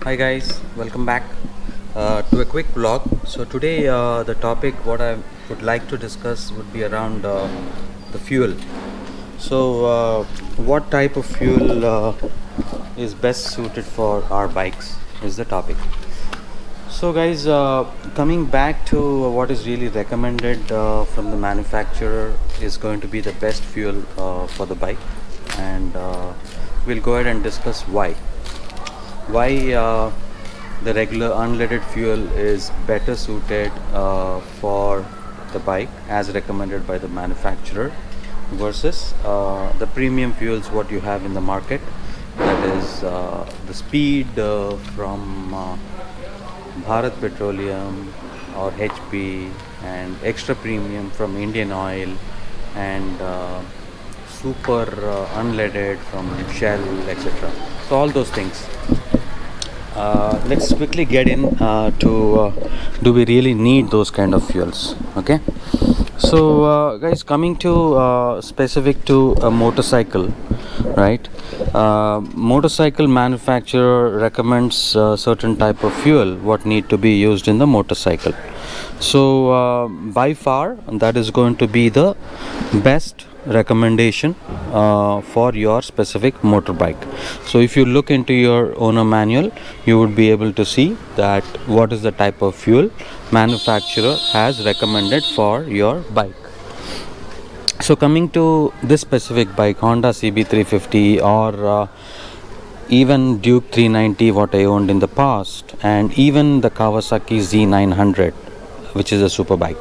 Hi guys, welcome back to a quick vlog. So today the topic what I would like to discuss would be around the fuel. So what type of fuel is best suited for our bikes is the topic. So guys, coming back to what is really recommended from the manufacturer is going to be the best fuel for the bike, and we'll go ahead and discuss why the regular unleaded fuel is better suited for the bike as recommended by the manufacturer versus the premium fuels what you have in the market, that is the speed from Bharat Petroleum or HP, and extra premium from Indian Oil, and super unleaded from Shell, etc. So all those things. Let's quickly get in to do we really need those kind of fuels? Okay. So guys, coming to specific to a motorcycle, right? Motorcycle manufacturer recommends certain type of fuel what need to be used in the motorcycle. So by far that is going to be the best recommendation for your specific motorbike. So if you look into your owner manual, you would be able to see that what is the type of fuel manufacturer has recommended for your bike. So coming to this specific bike, Honda CB350 or even Duke 390 what I owned in the past, and even the Kawasaki Z900 which is a super bike.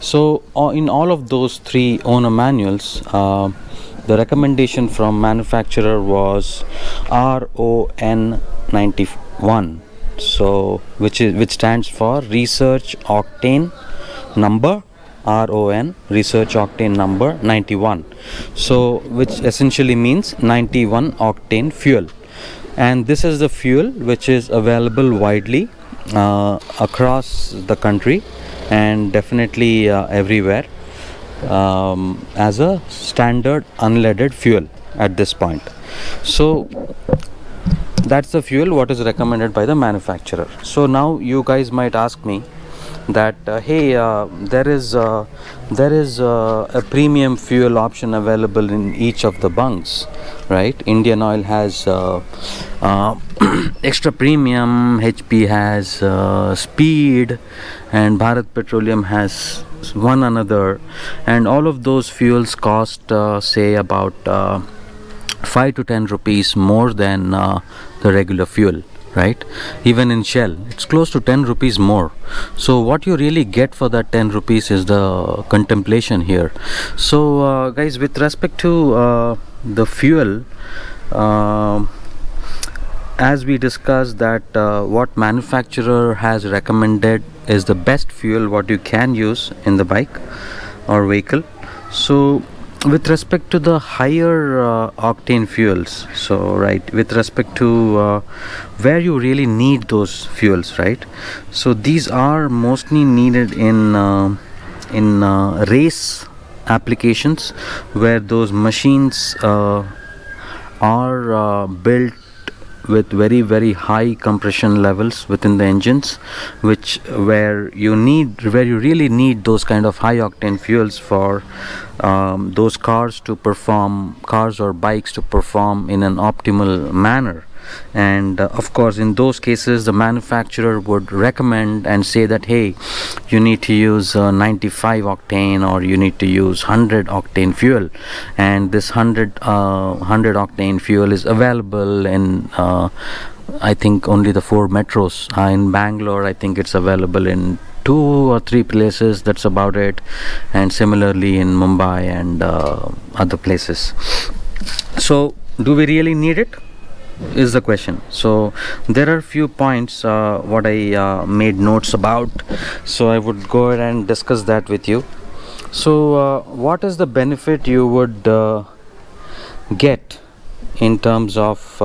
So in all of those three owner manuals, the recommendation from manufacturer was RON 91, so which stands for Research Octane number, RON Research Octane number 91, so which essentially means 91 octane fuel. And this is the fuel which is available widely across the country and definitely everywhere as a standard unleaded fuel at this point. So that's the fuel what is recommended by the manufacturer. So now you guys might ask me that hey, there is a premium fuel option available in each of the bunks, right? Indian Oil has extra premium, HP has speed, and Bharat Petroleum has one another, and all of those fuels cost say about 5 to 10 rupees more than the regular fuel, right? Even in Shell it's close to 10 rupees more. So what you really get for that 10 rupees is the contemplation here. So guys, with respect to the fuel, as we discussed that what manufacturer has recommended is the best fuel what you can use in the bike or vehicle. So with respect to the higher octane fuels, so right, with respect to where you really need those fuels, right? So these are mostly needed in race applications where those machines are built with very very high compression levels within the engines, where you really need those kind of high octane fuels for those cars or bikes to perform in an optimal manner. And of course in those cases the manufacturer would recommend and say that hey, you need to use 95 octane or you need to use 100 octane fuel, and this 100 octane fuel is available in I think only the 4 metros. In Bangalore I think it's available in 2 or 3 places, that's about it, and similarly in Mumbai and other places. So do we really need it is the question. So there are few points what I made notes about, so I would go ahead and discuss that with you. So what is the benefit you would get in terms of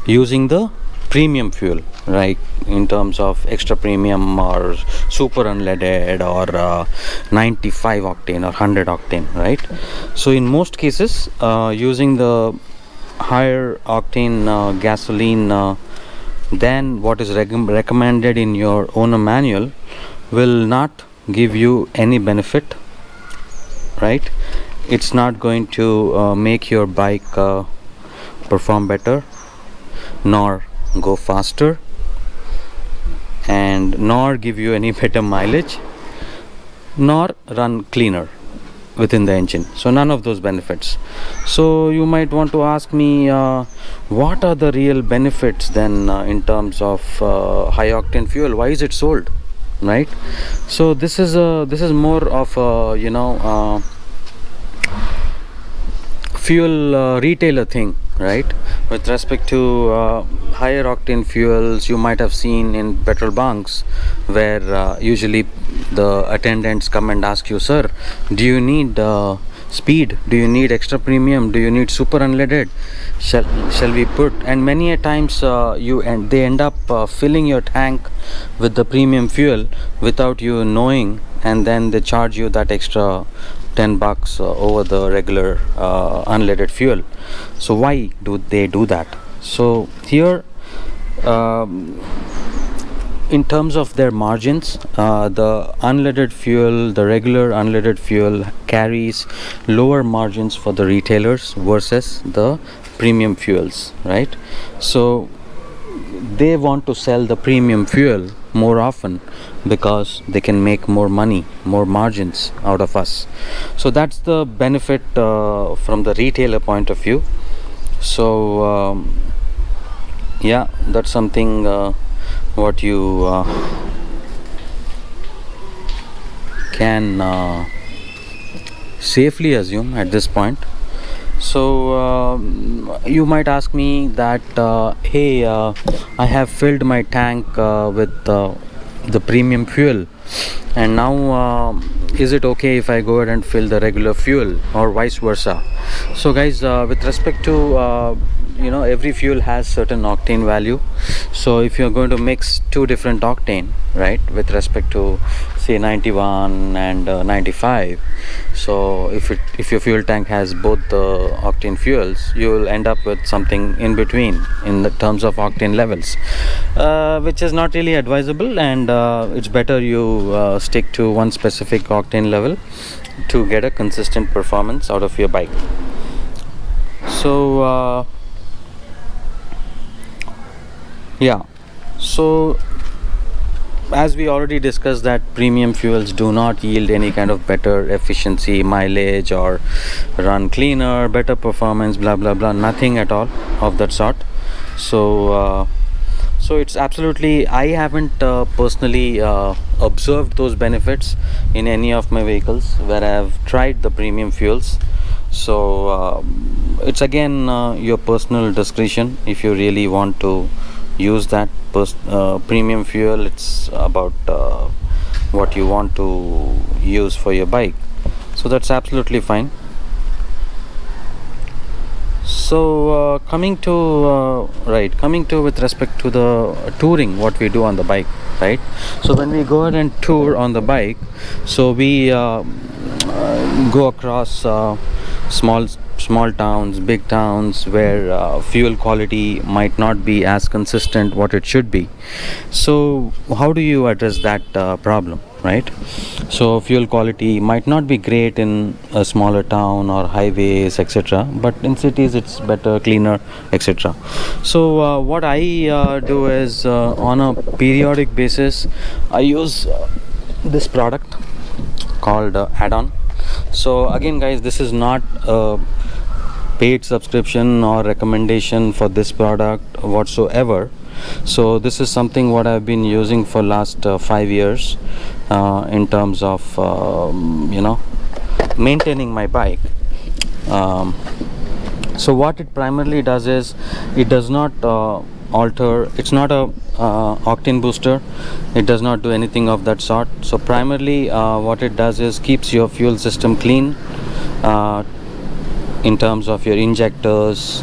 using the premium fuel, right? In terms of extra premium or super unleaded or 95 octane or 100 octane, right? So in most cases using the higher octane gasoline than what is recommended in your owner manual will not give you any benefit, right? It's not going to make your bike perform better, nor go faster, and nor give you any better mileage, nor run cleaner within the engine. So none of those benefits. So you might want to ask me, what are the real benefits then in terms of high octane fuel? Why is it sold, right? So this is more of a fuel retailer thing, right? With respect to higher octane fuels, you might have seen in petrol bunks where usually the attendants come and ask you, sir, do you need speed, do you need extra premium, do you need super unleaded, shall we put? And many a times they end up filling your tank with the premium fuel without you knowing, and then they charge you that extra $10 over the regular unleaded fuel. So why do they do that? So here, in terms of their margins, the unleaded fuel, the regular unleaded fuel carries lower margins for the retailers versus the premium fuels, right? So they want to sell the premium fuel more often because they can make more money, more margins out of us. So that's the benefit from the retailer point of view. So yeah, that's something what you can safely assume at this point. So you might ask me that, hey, I have filled my tank with the premium fuel, and now is it okay if I go ahead and fill the regular fuel, or vice versa? So guys, with respect to every fuel has certain octane value. So if you're going to mix two different octane, right, with respect to say 91 and 95, so if your fuel tank has both the octane fuels, you will end up with something in between in the terms of octane levels, which is not really advisable, and it's better you stick to one specific octane level to get a consistent performance out of your bike. So yeah, so as we already discussed that premium fuels do not yield any kind of better efficiency, mileage, or run cleaner, better performance, blah blah blah, nothing at all of that sort. So so it's absolutely, I haven't personally observed those benefits in any of my vehicles where I have tried the premium fuels. So it's again your personal discretion. If you really want to use that premium fuel, it's about what you want to use for your bike. So that's absolutely fine. So coming to with respect to the touring, what we do on the bike, right? So when we go ahead and tour on the bike, so we go across small towns, big towns, where fuel quality might not be as consistent what it should be. So how do you address that problem, right? So fuel quality might not be great in a smaller town or highways, etc., but in cities it's better, cleaner, etc. So what I do is, on a periodic basis, I use this product called Addon. So again guys, this is not a paid subscription or recommendation for this product whatsoever. So this is something what I've been using for last 5 years in terms of maintaining my bike. So what it primarily does is, it does not alter, it's not a octane booster, it does not do anything of that sort. So primarily what it does is keeps your fuel system clean in terms of your injectors,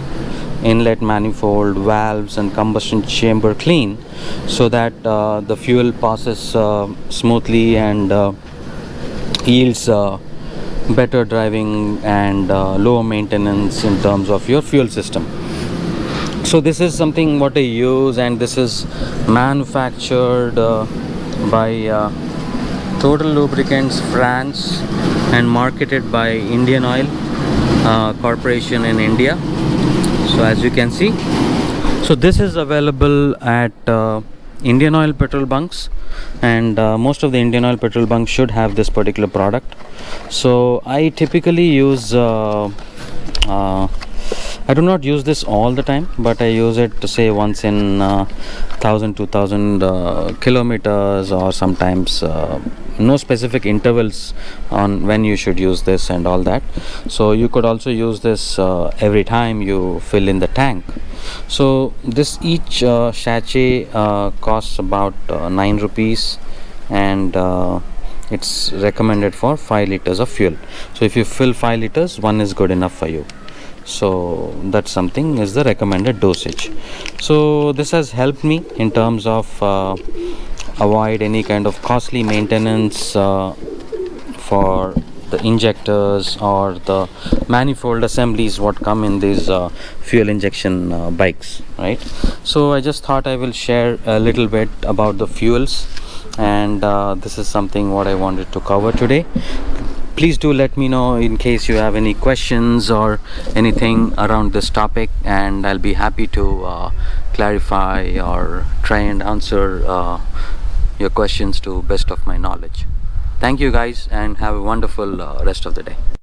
inlet manifold, valves, and combustion chamber clean, so that the fuel passes smoothly and yields better driving and lower maintenance in terms of your fuel system. So this is something what I use, and this is manufactured by Total Lubricants France and marketed by Indian Oil Corporation in India. So as you can see, so this is available at Indian Oil petrol bunks, and most of the Indian Oil petrol bunks should have this particular product. So I typically use I do not use this all the time, but I use it to say once in 1000 kilometers, or sometimes no specific intervals on when you should use this and all that. So you could also use this every time you fill in the tank. So this each sachet costs about 9 rupees, and it's recommended for 5 liters of fuel. So if you fill 5 liters, one is good enough for you. So that's something is the recommended dosage. So this has helped me in terms of avoid any kind of costly maintenance for the injectors or the manifold assemblies what come in these fuel injection bikes, right? So I just thought I will share a little bit about the fuels, and this is something what I wanted to cover today. Please do let me know in case you have any questions or anything around this topic, and I'll be happy to clarify or try and answer your questions to best of my knowledge. Thank you guys, and have a wonderful rest of the day.